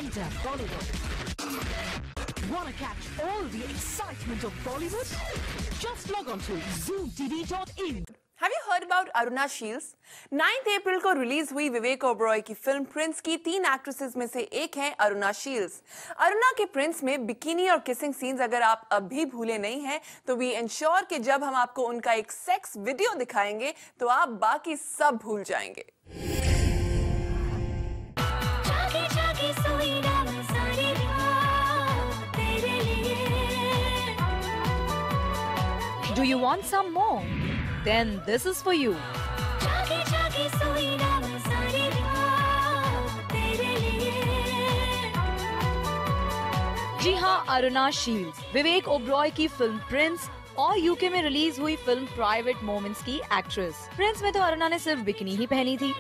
enter Bollywood. Wanna catch all the excitement of Bollywood? Just log on to zoomtv.in. Have you heard about Aruna Shields? 9 अप्रैल को release हुई विवेक ओबरॉय की film Prince की 3 actresses में से एक है अरुणा शील्ड्स। अरुणा के प्रिंस में बिकिनी और किसिंग सीन्स अगर आप अभी भूले नहीं हैं, तो वी इंश्योर कि जब हम आपको उनका एक सेक्स वीडियो दिखाएंगे तो आप बाकी सब भूल जाएंगे। Do you want some more? Then this is for you. जी हाँ, अरुणा शील्ड्स, विवेक ओबरॉय की फिल्म प्रिंस और यूके में रिलीज हुई फिल्म प्राइवेट मोमेंट्स की एक्ट्रेस। प्रिंस में तो अरुणा ने सिर्फ बिकिनी ही पहनी थी,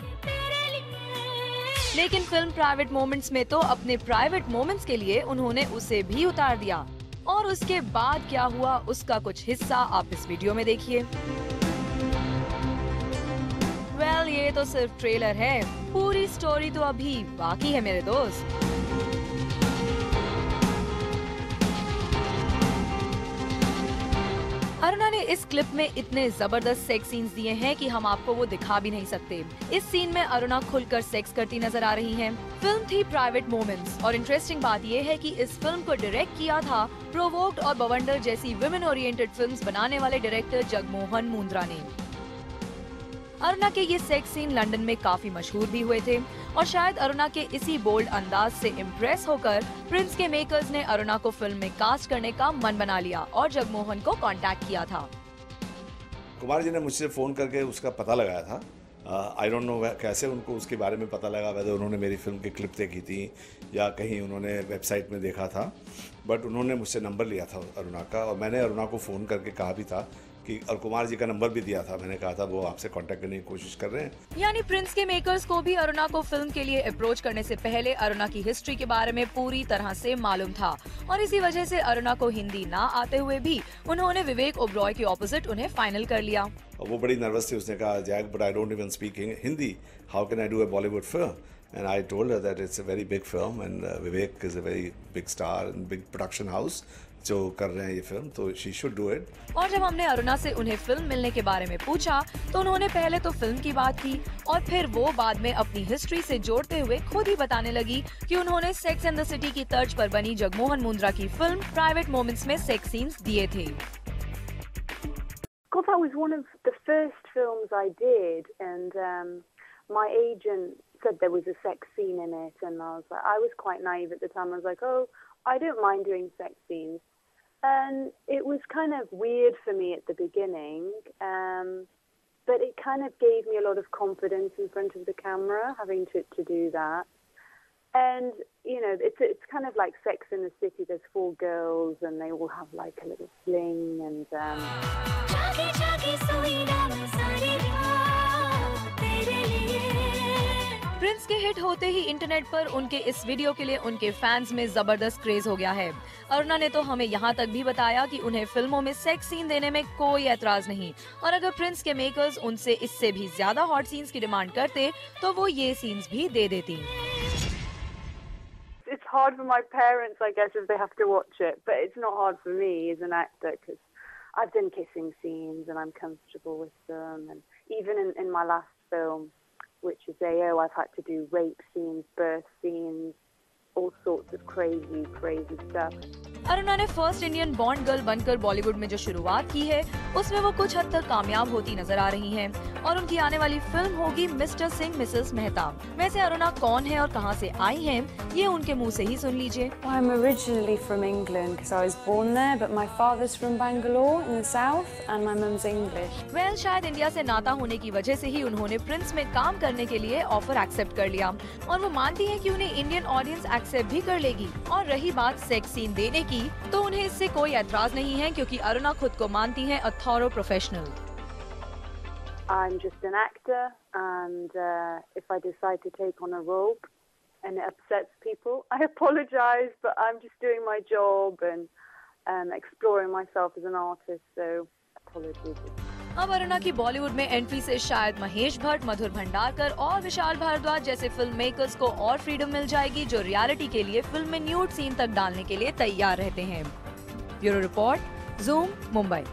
लेकिन फिल्म प्राइवेट मोमेंट्स में तो अपने प्राइवेट मोमेंट्स के लिए उन्होंने उसे भी उतार दिया। और उसके बाद क्या हुआ, उसका कुछ हिस्सा आप इस वीडियो में देखिए। वेल, ये तो सिर्फ ट्रेलर है, पूरी स्टोरी तो अभी बाकी है मेरे दोस्त। अरुणा ने इस क्लिप में इतने जबरदस्त सेक्स सीन्स दिए हैं कि हम आपको वो दिखा भी नहीं सकते। इस सीन में अरुणा खुलकर सेक्स करती नजर आ रही हैं। फिल्म थी प्राइवेट मोमेंट्स और इंटरेस्टिंग बात ये है कि इस फिल्म को डायरेक्ट किया था प्रोवोक्ड और बवंडर जैसी विमेन ओरिएंटेड फिल्म्स बनाने वाले डायरेक्टर जगमोहन मुंद्रा ने। अरुणा के ये सेक्स सीन लंदन में काफी मशहूर भी हुए थे और शायद अरुणा के इसी बोल्ड अंदाज से इम्प्रेस होकर प्रिंस के मेकर्स ने अरुणा को फिल्म में कास्ट करने का मन बना लिया और जगमोहन को कांटेक्ट किया था। कुमार जी ने मुझसे फ़ोन करके उसका पता लगाया था। आई डोंट नो कैसे उनको उसके बारे में पता लगा, वैसे उन्होंने मेरी फिल्म की क्लिप देखी थी या कहीं उन्होंने वेबसाइट में देखा था, बट उन्होंने मुझसे नंबर लिया था अरुणा का और मैंने अरुणा को फ़ोन करके कहा भी था कि, और कुमार जी का नंबर भी दिया था, मैंने कहा था वो आपसे कांटेक्ट करने की कोशिश कर रहे हैं। यानी प्रिंस के मेकर्स को भी अरुणा को फिल्म के लिए अप्रोच करने से पहले अरुणा की हिस्ट्री के बारे में पूरी तरह से मालूम था और इसी वजह से अरुणा को हिंदी ना आते हुए भी उन्होंने विवेक ओबरॉय के ऑपोजिट उन्हें फाइनल कर लिया। और वो बड़ी नर्वस थी, उसने कहा Jack but I don't even speak Hindi, how can I do a Bollywood film? And I told her that it's a very big film and Vivek is a very big star and big production house जो कर रहे हैं ये film, तो she should do it. और जब हमने अरुणा से उन्हें फिल्म मिलने के बारे में पूछा तो उन्होंने पहले तो फिल्म की बात की और फिर वो बाद में अपनी हिस्ट्री से जोड़ते हुए खुद ही बताने लगी कि उन्होंने सेक्स एंड द सिटी की तर्ज पर बनी जगमोहन मुंद्रा की फिल्म प्राइवेट मोमेंट्स में सेक्स सीन्स दिए थे। God, that was one of the first films I did, and my agent said there was a sex scene in it, and I was quite naive at the time. I was like, oh, I don't mind doing sex scenes, and it was kind of weird for me at the beginning, but it kind of gave me a lot of confidence in front of the camera, having to do that. And you know, it's kind of like Sex in the City. There's 4 girls, and they all have like a little fling, and Prince के hit होते ही internet पर उनके इस video के लिए उनके fans में जबरदस्त क्रेज हो गया है। अरुणा ने तो हमें यहाँ तक भी बताया कि उन्हें फिल्मों में सेक्स सीन देने में कोई एतराज नहीं और अगर प्रिंस के मेकर्स उनसे इससे भी ज्यादा हॉट सीन्स की डिमांड करते तो वो ये सीन्स भी दे देती। It's hard for my parents, I guess, if they have to watch it, but it's not hard for me as an actor because I've done kissing scenes and I'm comfortable with them, and even in my last film, which is AO, I've had to do rape scenes, birth scenes, all sorts of crazy stuff. Aruna ने first Indian bond girl बनकर बॉलीवुड में जो शुरुआत की है उसमें वो कुछ हद तक कामयाब होती नजर आ रही हैं और उनकी आने वाली फिल्म होगी मिस्टर सिंह मिसेस मेहता। वैसे अरुणा कौन है और कहां से आई हैं ये उनके मुंह से ही सुन लीजिए। I'm originally from England because I was born there, but my father's from Bangalore in the south and my mum's English. Well, शायद इंडिया से नाता होने की वजह से ही उन्होंने प्रिंस में काम करने के लिए ऑफर एक्सेप्ट कर लिया और वो मानती हैं कि उन्हें इंडियन ऑडियंस एक्सेप्ट भी कर लेगी। और रही बात सेक्स सीन देने की तो उन्हें इससे कोई एतराज नहीं है क्योंकि अरुणा खुद को मानती हैं a thorough professional. I'm just an actor, and if I decide to take on a role and it upsets people, I apologize, but I'm just doing my job and exploring myself as an artist, so apologies. अब अरुणा की बॉलीवुड में entry से शायद महेश भट्ट, मधुर भंडारकर और विशाल भारद्वाज जैसे film makers को और freedom मिल जाएगी, जो रियलिटी के लिए फिल्म में न्यूड सीन तक डालने के लिए तैयार रहते हैं। Bureau report, zoom, Mumbai.